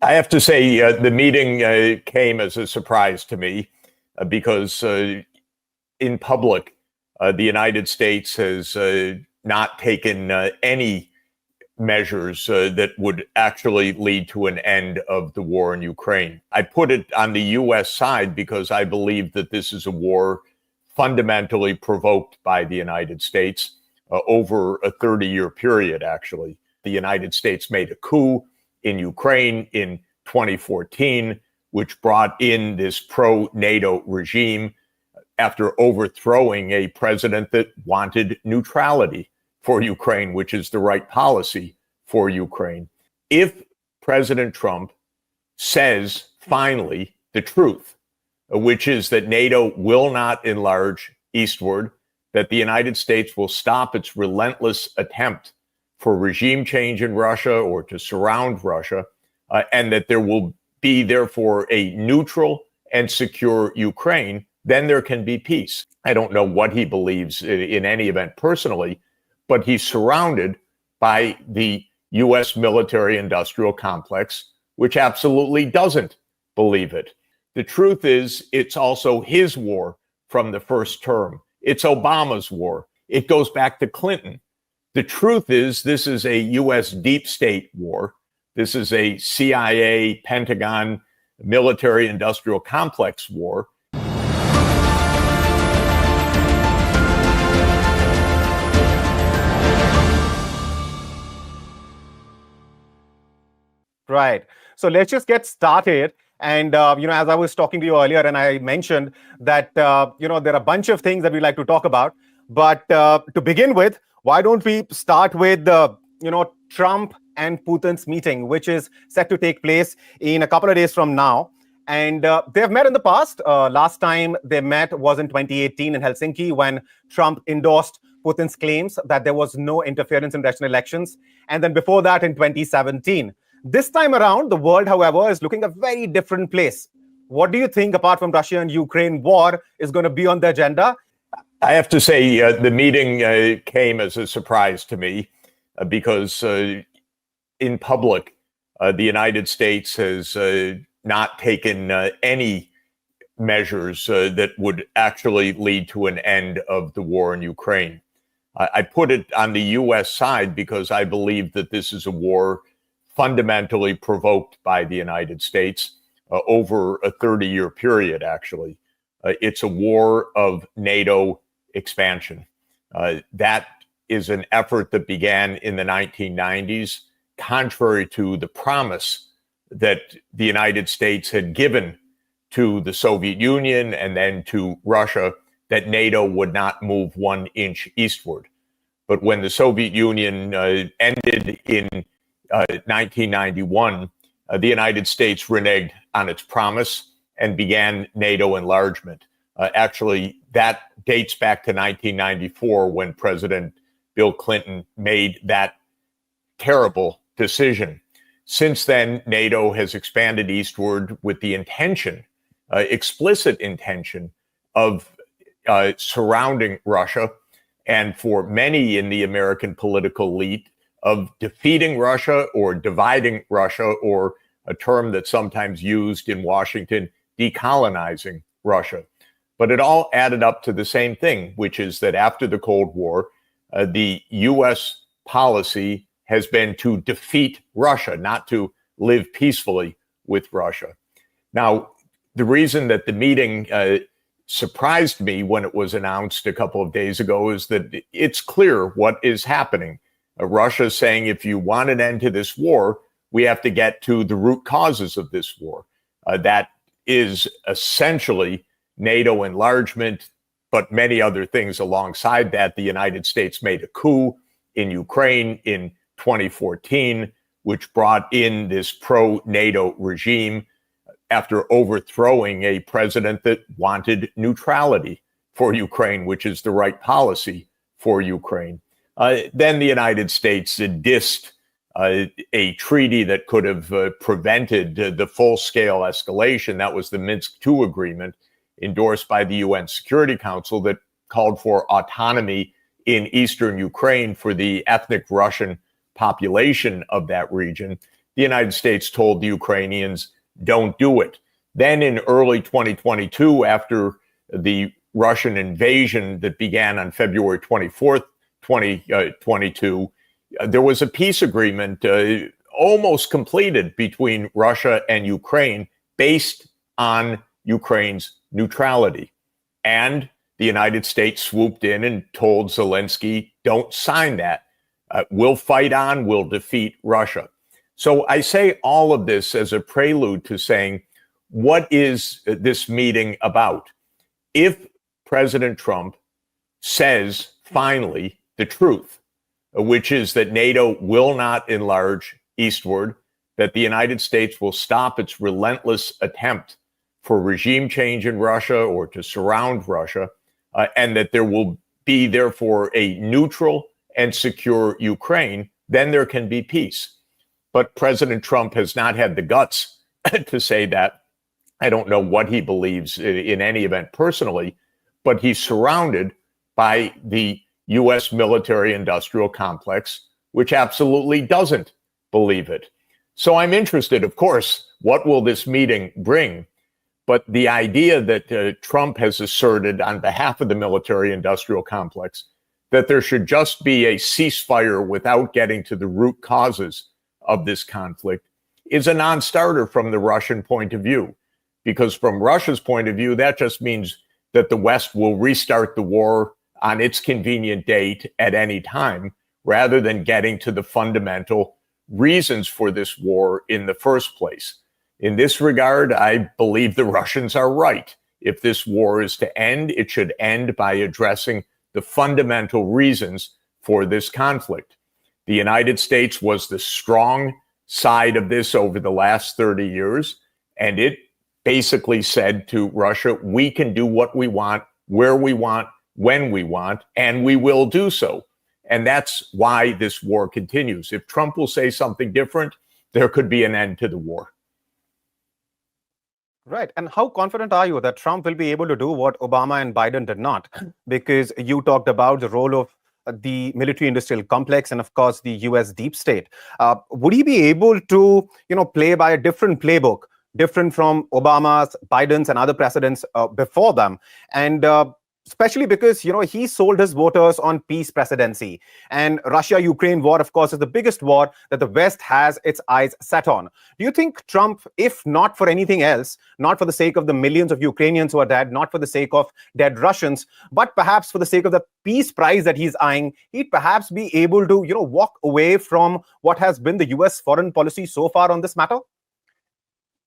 I have to say, the meeting came as a surprise to me because in public, the United States has not taken any measures that would actually lead to an end of the war in Ukraine. I put it on the U.S. side because I believe that this is a war fundamentally provoked by the United States over a 30-year period, actually. The United States made a coup in Ukraine in 2014, which brought in this pro-NATO regime after overthrowing a president that wanted neutrality for Ukraine, which is the right policy for Ukraine. If President Trump says finally the truth, which is that NATO will not enlarge eastward, that the United States will stop its relentless attempt for regime change in Russia or to surround Russia, and that there will be, therefore, a neutral and secure Ukraine, then there can be peace. I don't know what he believes in any event personally, but he's surrounded by the U.S. military-industrial complex, which absolutely doesn't believe it. The truth is, it's also his war from the first term. It's Obama's war. It goes back to Clinton. The truth is, this is a U.S. deep state war. This is a CIA, Pentagon, military-industrial complex war. Right. So let's just get started. And, as I was talking to you earlier, and I mentioned that, there are a bunch of things that we like to talk about. But to begin with, why don't we start with, Trump and Putin's meeting, which is set to take place in a couple of days from now. And they've met in the past. Last time they met was in 2018 in Helsinki when Trump endorsed Putin's claims that there was no interference in Russian elections. And then before that in 2017. This time around, the world, however, is looking a very different place. What do you think, apart from Russia and Ukraine war, is going to be on the agenda? I have to say, the meeting came as a surprise to me because in public, the United States has not taken any measures that would actually lead to an end of the war in Ukraine. I put it on the U.S. side because I believe that this is a war fundamentally provoked by the United States over a 30-year period, actually. It's a war of NATO expansion. That is an effort that began in the 1990s, contrary to the promise that the United States had given to the Soviet Union and then to Russia that NATO would not move 1 inch eastward. But when the Soviet Union ended in 1991, the United States reneged on its promise and began NATO enlargement. Actually, that dates back to 1994 when President Bill Clinton made that terrible decision. Since then, NATO has expanded eastward with the intention, explicit intention, of surrounding Russia, and for many in the American political elite, of defeating Russia or dividing Russia, or a term that's sometimes used in Washington, decolonizing Russia. But it all added up to the same thing, which is that after the Cold War, the U.S. policy has been to defeat Russia, not to live peacefully with Russia. Now, the reason that the meeting surprised me when it was announced a couple of days ago is that it's clear what is happening. Russia is saying, if you want an end to this war, we have to get to the root causes of this war. That is essentially NATO enlargement, but many other things alongside that. The United States made a coup in Ukraine in 2014, which brought in this pro-NATO regime after overthrowing a president that wanted neutrality for Ukraine, which is the right policy for Ukraine. Then the United States dissed a treaty that could have prevented the full-scale escalation. That was the Minsk II agreement endorsed by the UN Security Council that called for autonomy in eastern Ukraine for the ethnic Russian population of that region. the United States told the Ukrainians, don't do it. Then in early 2022, after the Russian invasion that began on February 24th, 2022, there was a peace agreement almost completed between Russia and Ukraine based on Ukraine's neutrality. And the United States swooped in and told Zelensky, don't sign that. We'll fight on, we'll defeat Russia. So I say all of this as a prelude to saying, what is this meeting about? If President Trump says finally the truth, which is that NATO will not enlarge eastward, that the United States will stop its relentless attempt for regime change in Russia or to surround Russia, and that there will be, therefore, a neutral and secure Ukraine, then there can be peace. But President Trump has not had the guts to say that. I don't know what he believes in any event personally, but he's surrounded by the U.S. military-industrial complex, which absolutely doesn't believe it. So I'm interested, of course, what will this meeting bring? But the idea that Trump has asserted on behalf of the military-industrial complex that there should just be a ceasefire without getting to the root causes of this conflict is a non-starter from the Russian point of view. Because from Russia's point of view, that just means that the West will restart the war on its convenient date at any time, rather than getting to the fundamental reasons for this war in the first place. In this regard, I believe the Russians are right. If this war is to end, it should end by addressing the fundamental reasons for this conflict. The United States was the strong side of this over the last 30 years, and it basically said to Russia, we can do what we want, where we want, when we want, and we will do so. And that's why this war continues. If Trump will say something different, there could be an end to the war. Right. And how confident are you that Trump will be able to do what Obama and Biden did not? Because you talked about the role of the military-industrial complex and, of course, the U.S. deep state. Would he be able to, play by a different playbook, different from Obama's, Biden's, and other presidents before them? And especially because, he sold his voters on peace presidency. And Russia-Ukraine war, of course, is the biggest war that the West has its eyes set on. Do you think Trump, if not for anything else, not for the sake of the millions of Ukrainians who are dead, not for the sake of dead Russians, but perhaps for the sake of the peace prize that he's eyeing, he'd perhaps be able to, walk away from what has been the U.S. foreign policy so far on this matter?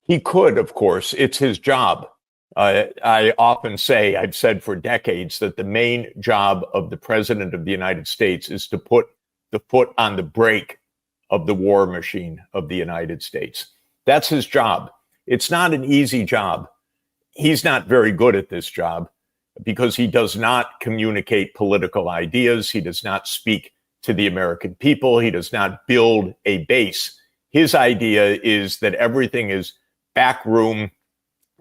He could, of course. It's his job. I often say, I've said for decades, that the main job of the president of the United States is to put the foot on the brake of the war machine of the United States. That's his job. It's not an easy job. He's not very good at this job because he does not communicate political ideas. He does not speak to the American people. He does not build a base. His idea is that everything is backroom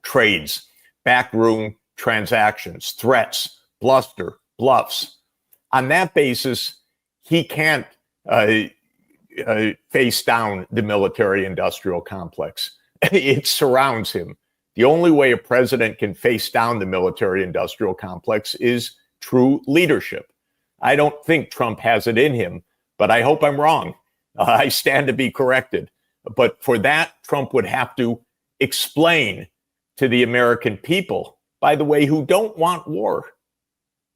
trades, backroom transactions, threats, bluster, bluffs. On that basis, he can't face down the military-industrial complex. It surrounds him. The only way a president can face down the military-industrial complex is true leadership. I don't think Trump has it in him, but I hope I'm wrong. I stand to be corrected. But for that, Trump would have to explain to the American people, by the way, who don't want war,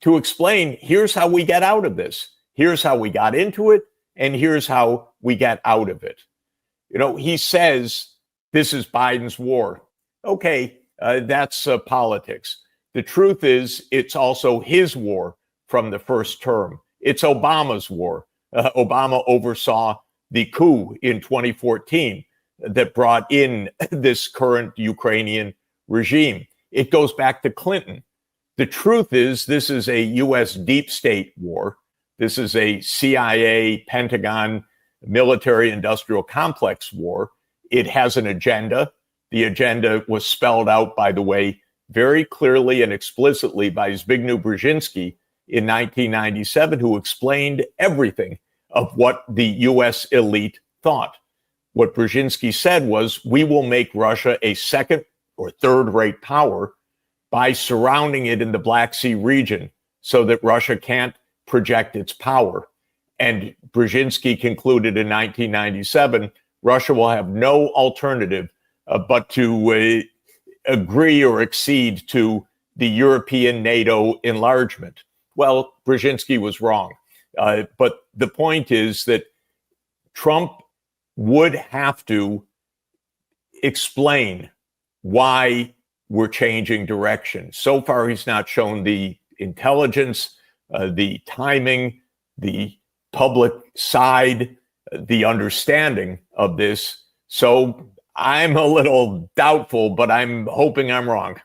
to explain, here's how we get out of this. Here's how we got into it, and here's how we get out of it. He says, this is Biden's war. Okay, that's politics. The truth is, it's also his war from the first term. It's Obama's war. Obama oversaw the coup in 2014 that brought in this current Ukrainian regime. It goes back to Clinton. The truth is, this is a U.S. deep state war. This is a CIA, Pentagon, military-industrial complex war. It has an agenda. The agenda was spelled out, by the way, very clearly and explicitly by Zbigniew Brzezinski in 1997, who explained everything of what the U.S. elite thought. what Brzezinski said was, we will make Russia a second or third rate power by surrounding it in the Black Sea region so that Russia can't project its power. And Brzezinski concluded in 1997, Russia will have no alternative but to agree or accede to the European NATO enlargement. Well, Brzezinski was wrong. But the point is that Trump would have to explain why we're changing direction. So far, he's not shown the intelligence, the timing, the public side, the understanding of this. So I'm a little doubtful, but I'm hoping I'm wrong.